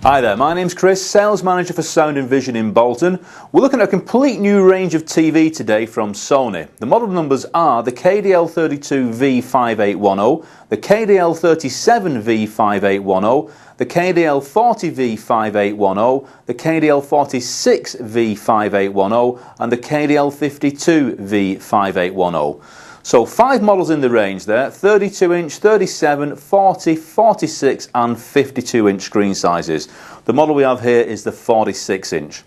Hi there, my name's Chris, Sales Manager for Sound and Vision in Bolton. We're looking at a complete new range of TV today from Sony. The model numbers are the KDL40V5810, the KDL37V5810, the KDL40V5810, the KDL46V5810 and the KDL52V5810. So 5 models in the range there, 32 inch, 37, 40, 46 and 52 inch screen sizes. The model we have here is the 46 inch.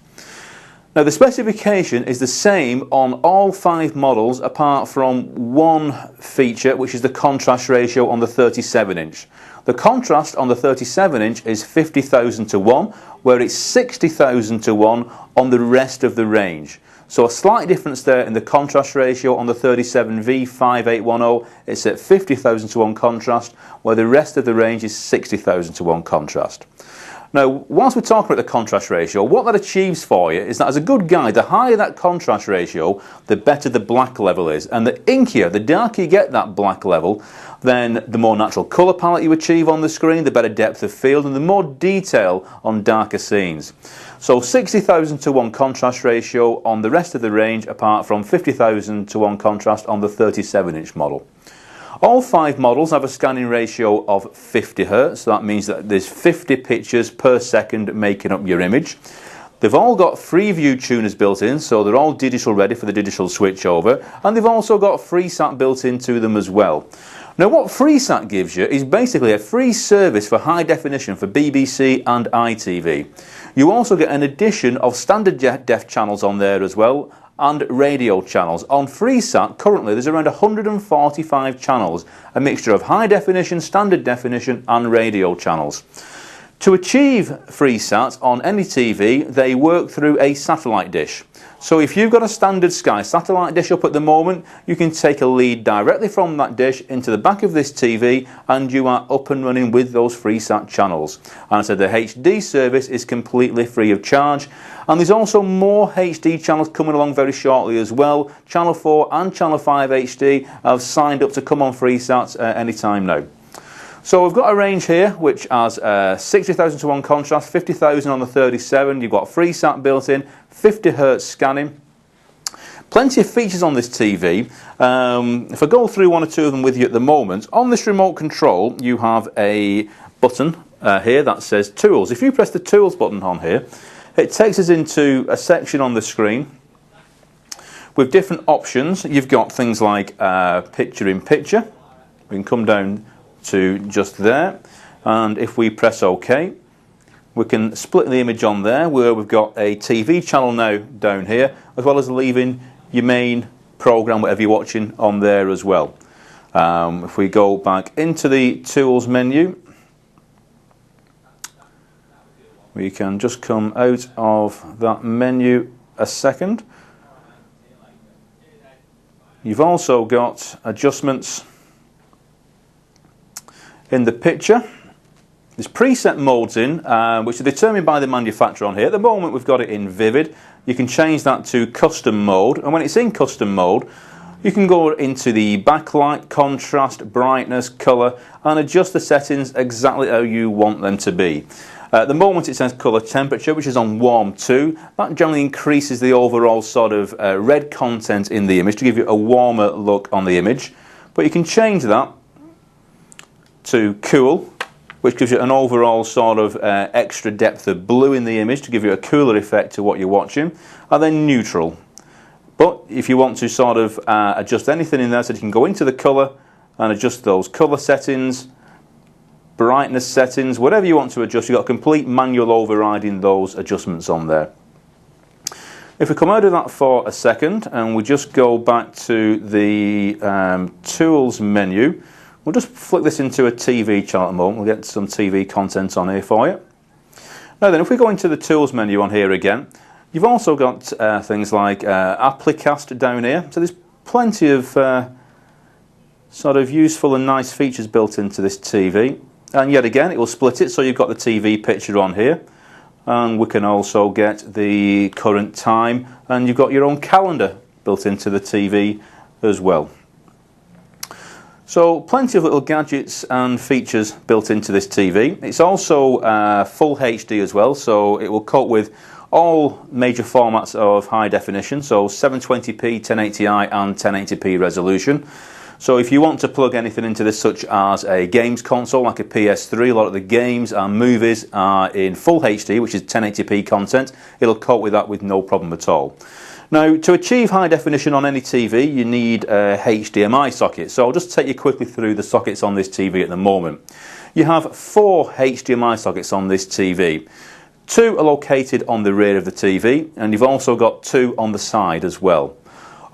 Now the specification is the same on all 5 models apart from one feature, which is the contrast ratio on the 37 inch. The contrast on the 37 inch is 50,000 to 1, where it's 60,000 to 1 on the rest of the range. So a slight difference there in the contrast ratio on the 37V5810, it's at 50,000 to 1 contrast, where the rest of the range is 60,000 to 1 contrast. Now, whilst we're talking about the contrast ratio, what that achieves for you is that as a good guide, the higher that contrast ratio, the better the black level is. And the inkier, the darker you get that black level, then the more natural colour palette you achieve on the screen, the better depth of field and the more detail on darker scenes. So 60,000 to 1 contrast ratio on the rest of the range, apart from 50,000 to 1 contrast on the 37 inch model. All 5 models have a scanning ratio of 50 Hz, so that means that there's 50 pictures per second making up your image. They've all got Freeview tuners built in, so they're all digital ready for the digital switchover, and they've also got FreeSat built into them as well. Now what FreeSat gives you is basically a free service for high definition for BBC and ITV. You also get an addition of standard def channels on there as well, and radio channels. On FreeSat currently there's around 145 channels, a mixture of high definition, standard definition and radio channels. To achieve FreeSat on any TV, they work through a satellite dish. So if you've got a standard Sky satellite dish up at the moment, you can take a lead directly from that dish into the back of this TV and you are up and running with those FreeSat channels. And I said the HD service is completely free of charge, and there's also more HD channels coming along very shortly as well. Channel 4 and Channel 5 HD have signed up to come on FreeSat any time now. So we've got a range here which has 60,000 to 1 contrast, 50,000 on the 37, you've got FreeSat built in, 50 Hz scanning. Plenty of features on this TV. If I go through one or two of them with you at the moment, on this remote control you have a button here that says Tools. If you press the Tools button on here, it takes us into a section on the screen with different options. You've got things like picture in picture. We can come down to just there, and if we press OK, we can split the image on there where we've got a TV channel now down here, as well as leaving your main program, whatever you're watching, on there as well. If we go back into the Tools menu, we can just come out of that menu a second. You've also got adjustments in the picture. There's preset modes in, which are determined by the manufacturer on here. At the moment we've got it in Vivid. You can change that to custom mode, and when it's in custom mode you can go into the backlight, contrast, brightness, colour and adjust the settings exactly how you want them to be. At the moment it says colour temperature, which is on warm 2. That generally increases the overall sort of red content in the image to give you a warmer look on the image, but you can change that to cool, which gives you an overall sort of extra depth of blue in the image to give you a cooler effect to what you're watching, and then neutral. But if you want to sort of adjust anything in there, so you can go into the colour and adjust those colour settings, brightness settings, whatever you want to adjust. You've got a complete manual overriding those adjustments on there. If we come out of that for a second and we just go back to the Tools menu, we'll just flick this into a TV channel at the moment. We'll get some TV content on here for you. Now then, if we go into the Tools menu on here again, you've also got things like Applicast down here. So there's plenty of sort of useful and nice features built into this TV. And yet again, it will split it, so you've got the TV picture on here. And we can also get the current time, and you've got your own calendar built into the TV as well. So plenty of little gadgets and features built into this TV. It's also full HD as well, so it will cope with all major formats of high definition, so 720p, 1080i and 1080p resolution. So if you want to plug anything into this, such as a games console like a PS3, a lot of the games and movies are in full HD, which is 1080p content. It'll cope with that with no problem at all. Now, to achieve high definition on any TV, you need a HDMI socket. So I'll just take you quickly through the sockets on this TV at the moment. You have 4 HDMI sockets on this TV. 2 are located on the rear of the TV, and you've also got 2 on the side as well.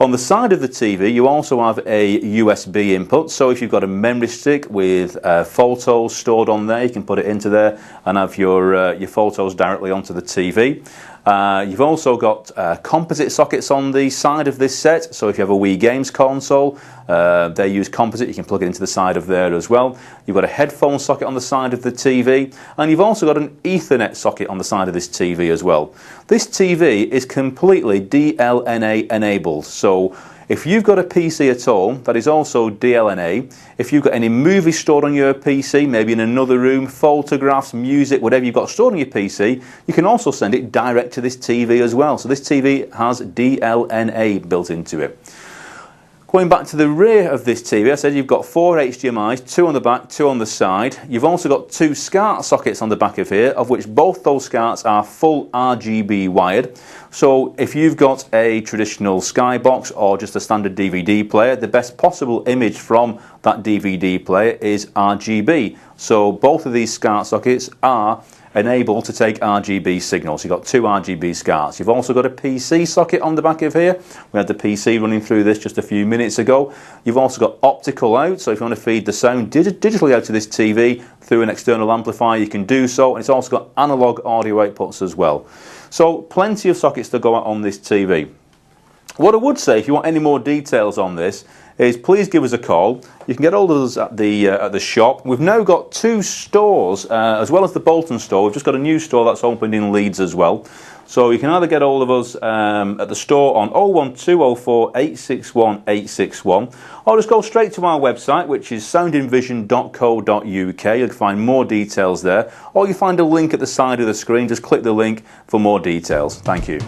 On the side of the TV, you also have a USB input, so if you've got a memory stick with photos stored on there, you can put it into there and have your photos directly onto the TV. You've also got composite sockets on the side of this set, so if you have a Wii Games console, they use composite, you can plug it into the side of there as well. You've got a headphone socket on the side of the TV, and you've also got an Ethernet socket on the side of this TV as well. This TV is completely DLNA enabled, so if you've got a PC at all, that is also DLNA. If you've got any movies stored on your PC, maybe in another room, photographs, music, whatever you've got stored on your PC, you can also send it direct to this TV as well. So this TV has DLNA built into it. Going back to the rear of this TV, I said you've got 4 HDMIs, 2 on the back, 2 on the side. You've also got 2 SCART sockets on the back of here, of which both those SCARTs are full RGB wired. So if you've got a traditional Skybox or just a standard DVD player, the best possible image from that DVD player is RGB. So both of these SCART sockets are enabled to take RGB signals. You've got 2 RGB SCARTs. You've also got a PC socket on the back of here. We had the PC running through this just a few minutes ago. You've also got optical out, so if you want to feed the sound digitally out to this TV through an external amplifier, you can do so. And it's also got analog audio outputs as well. So plenty of sockets to go out on this TV. What I would say, if you want any more details on this, is please give us a call. You can get hold of us at the shop. We've now got 2 stores, as well as the Bolton store. We've just got a new store that's opened in Leeds as well. So you can either get hold of us at the store on 01204 861 861, or just go straight to our website, which is soundinvision.co.uk. You'll find more details there, or you find a link at the side of the screen. Just click the link for more details. Thank you.